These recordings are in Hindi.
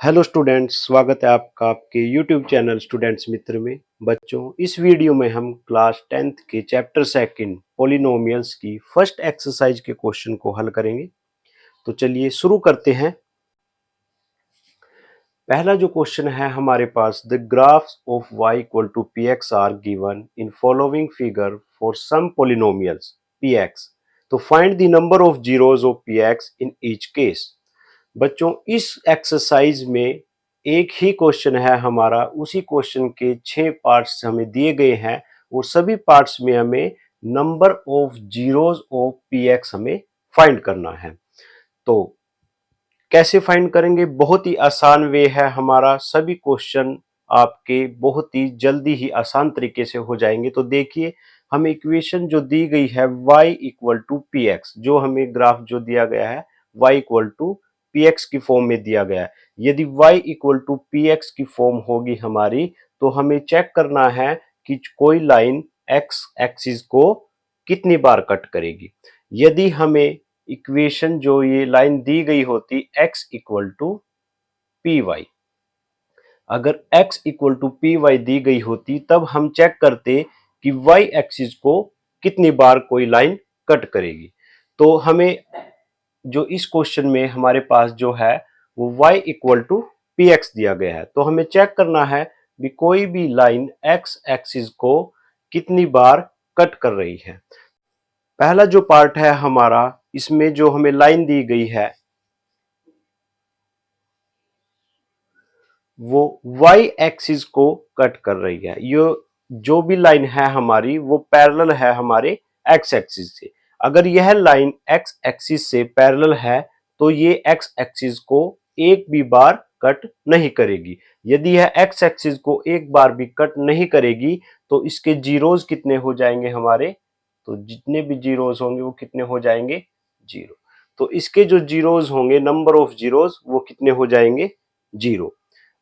हेलो स्टूडेंट्स, स्वागत है आपका आपके यूट्यूब चैनल स्टूडेंट्स मित्र में। बच्चों, इस वीडियो में हम क्लास 10th के चैप्टर सेकंड पॉलिनोमियल्स की फर्स्ट एक्सरसाइज के क्वेश्चन को हल करेंगे। तो चलिए शुरू करते हैं। पहला जो क्वेश्चन है हमारे पास, the graphs of y equal to px are given in following figure for some polynomials px। तो find the number of zeros of px in each case. बच्चों, इस एक्सरसाइज में एक ही क्वेश्चन है हमारा, उसी क्वेश्चन के 6 पार्ट्स हमें दिए गए हैं और सभी पार्ट्स में हमें number of zeros of px हमें फाइंड करना है। तो कैसे फाइंड करेंगे? बहुत ही आसान वे है हमारा। सभी क्वेश्चन आपके बहुत ही जल्दी ही आसान तरीके से हो जाएंगे। तो देखिए, हमें इक्वेशन जो दी गई है y equal to p x, जो हमें ग्राफ जो दिया गया है y equal to p x की फॉर्म में दिया गया है। यदि y equal to p x की फॉर्म होगी हमारी, तो हमें चेक करना है कि कोई लाइन x एक्सिस को कितनी बार कट करेगी। यदि हमें इक्वेशन जो ये लाइन दी गई होती x equal to P Y, अगर x equal to P Y दी गई होती, तब हम चेक करते कि y एक्सिस को कितनी बार कोई लाइन कट करेगी। तो हमें जो इस क्वेश्चन में हमारे पास जो है वो y equal to p x दिया गया है। तो हमें चेक करना है कि कोई भी लाइन x एक्सिस को कितनी बार कट कर रही है। पहला जो पार्ट है हमारा, इसमें जो हमें लाइन दी गई है वो y एक्सिस को कट कर रही है। ये जो भी लाइन है हमारी वो पैरेलल है हमारे x एक्सिस से। अगर यह लाइन x एक्सिस से पैरेलल है तो ये x एक्सिस को एक भी बार कट नहीं करेगी। यदि यह x एक्सिस को एक बार भी कट नहीं करेगी तो इसके जीरोज कितने हो जाएंगे हमारे? तो जितने भी जीरोज होंगे वो कितने हो जाएंगे? जीरो। तो इसके जो जीरोज होंगे, नंबर ऑफ जीरोज, वो कितने हो जाएंगे? जीरो।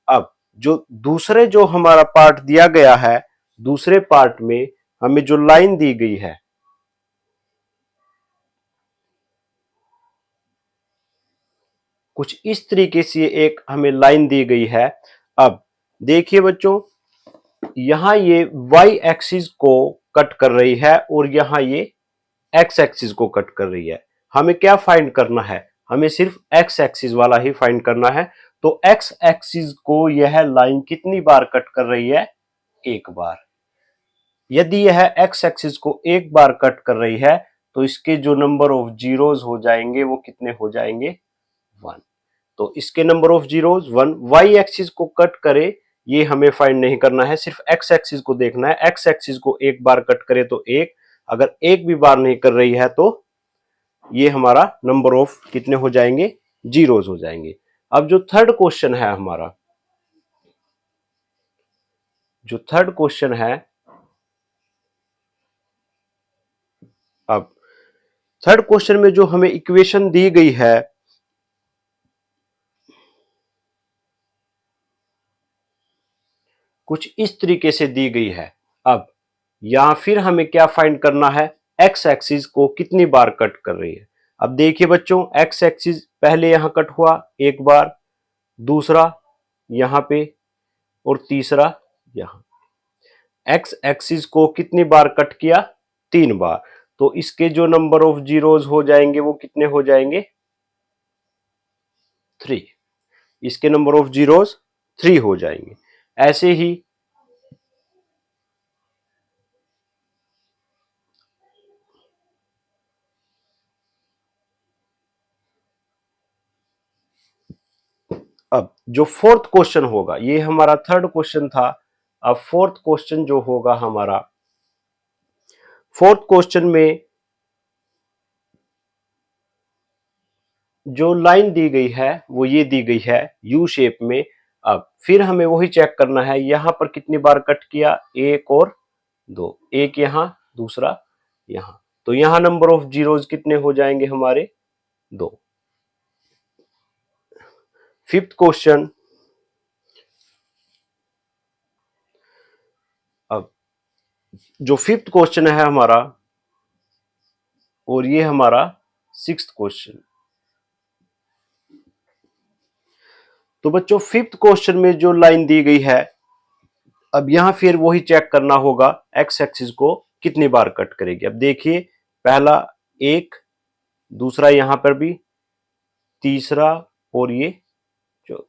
अब जो दूसरे जो हमारा पार्ट दिया गया है, दूसरे पार्ट में हमें जो लाइन दी गई है, कुछ इस तरीके से एक हमें लाइन दी गई है। अब देखिए बच्चों, यहां ये y एक्सिस को कट कर रही है और यहां ये x एक्सिस को कट कर रही है। हमें क्या फाइंड करना है? हमें सिर्फ x एक्सिस वाला ही फाइंड करना है। तो x एक्सिस को यह लाइन कितनी बार कट कर रही है? एक बार। यदि यह x एक्सिस को एक बार कट कर रही है तो इसके जो नंबर ऑफ जीरोज हो जाएंगे वो कितने हो जाएंगे? 1। तो इसके number of zeros 1। y axis को कट करे ये हमें फाइंड नहीं करना है, सिर्फ x एक्सिस को देखना है। x एक्सिस को एक बार कट करे तो एक, अगर एक भी बार नहीं कर रही है तो ये हमारा नंबर ऑफ कितने हो जाएंगे? जीरोज हो जाएंगे। अब जो थर्ड क्वेश्चन है हमारा, जो थर्ड क्वेश्चन है, अब थर्ड क्वेश्चन में जो हमें इक्वेशन दी गई है कुछ इस तरीके से दी गई है। अब यहां फिर हमें क्या फाइंड करना है? x एक्सिस को कितनी बार कट कर रही है। अब देखिए बच्चों, x एक्सिस पहले यहां कट हुआ एक बार, दूसरा यहां पे और तीसरा यहां। x एक्सिस को कितनी बार कट किया? 3 बार। तो इसके जो नंबर ऑफ जीरोज हो जाएंगे वो कितने हो जाएंगे? 3। इसके नंबर ऑफ जीरोज 3 हो जाएंगे। ऐसे ही अब जो फोर्थ क्वेश्चन होगा, ये हमारा थर्ड क्वेश्चन था। अब फोर्थ क्वेश्चन जो होगा हमारा, फोर्थ क्वेश्चन में जो लाइन दी गई है वो ये दी गई है यू शेप में। अब फिर हमें वही चेक करना है, यहां पर कितनी बार कट किया? एक और दो। एक यहां, दूसरा यहां। तो यहां नंबर ऑफ जीरोज कितने हो जाएंगे हमारे? 2। फिफ्थ क्वेश्चन, अब जो फिफ्थ क्वेश्चन है हमारा और ये हमारा सिक्स्थ क्वेश्चन। तो बच्चों फिफ्थ क्वेश्चन में जो लाइन दी गई है, अब यहां फिर वही चेक करना होगा एक्स एक्सिस को कितनी बार कट करेगी। अब देखिए पहला एक, दूसरा यहां पर भी, तीसरा, और ये जो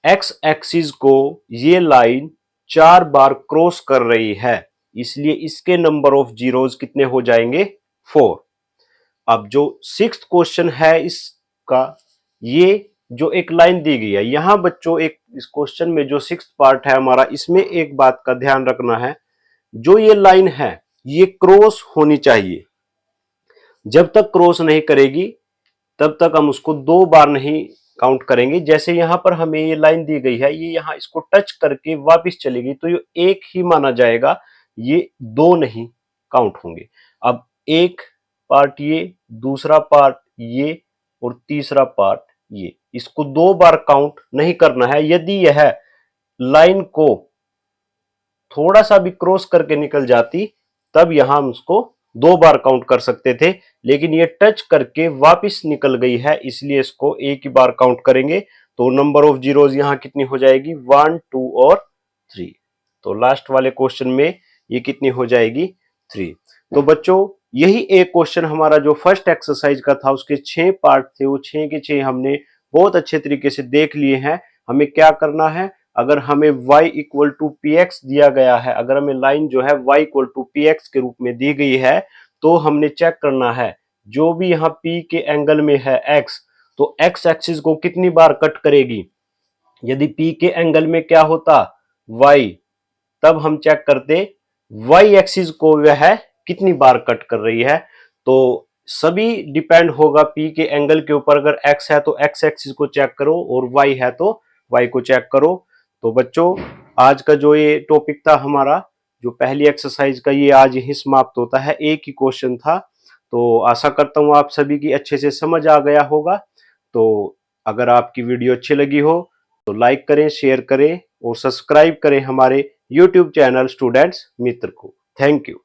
एक्स एक्सिस को ये लाइन 4 बार क्रॉस कर रही है, इसलिए इसके नंबर ऑफ जीरोस कितने हो जाएंगे? 4। अब जो सिक्स्थ क्वेश्चन है इसका, ये जो एक लाइन दी गई है यहां बच्चों, एक इस क्वेश्चन में जो सिक्स्थ पार्ट है हमारा, इसमें एक बात का ध्यान रखना है, जो ये लाइन है ये क्रॉस होनी चाहिए। जब तक क्रॉस नहीं करेगी तब तक हम उसको 2 बार नहीं काउंट करेंगे। जैसे यहां पर हमें ये लाइन दी गई है, ये यहां इसको टच करके वापस चलेगी तो ये एक ही माना जाएगा, ये 2 नहीं काउंट होंगे। अब एक पार्ट ये, दूसरा पार्ट ये, और तीसरा पार्ट ये, इसको 2 बार काउंट नहीं करना है। यदि यह लाइन को थोड़ा सा भी क्रॉस करके निकल जाती तब यहां हम उसको 2 बार काउंट कर सकते थे, लेकिन ये टच करके वापस निकल गई है इसलिए इसको एक ही बार काउंट करेंगे। तो नंबर ऑफ जीरोज यहां कितनी हो जाएगी? 1, 2 और 3। तो लास्ट वाले क्वेश्चन में ये कितनी हो जाएगी? 3। तो बच्चों यही एक क्वेश्चन हमारा जो फर्स्ट एक्सरसाइज का था, उसके 6 पार्ट थे, वो 6 के 6 हमने बहुत अच्छे तरीके से देख लिए हैं। हमें क्या करना है, अगर हमें y equal to p x दिया गया है, अगर हमें लाइन जो है y equal to p x के रूप में दी गई है, तो हमने चेक करना है जो भी यहाँ p के एंगल में है x, तो x एक्सिस को कितनी बार कट करेगी। यदि p के एंगल में क्या होता? y, तब हम चेक करते y एक्सिस को वह कितनी बार कट कर रही है। तो सभी डिपेंड होगा p के एंगल के ऊपर। अगर x है तो x एक्सिस को चेक करो, और y है तो y को चेक करो। तो बच्चों आज का जो ये टॉपिक था हमारा, जो पहली एक्सरसाइज का, ये आज यही समाप्त होता है। एक ही क्वेश्चन था, तो आशा करता हूं आप सभी की अच्छे से समझ आ गया होगा। तो अगर आपकी वीडियो अच्छी लगी हो तो लाइक करें, शेयर करें और सब्सक्राइब करें हमारे यूट्यूब चैनल स्टूडेंट्स मित्र को। Thank you.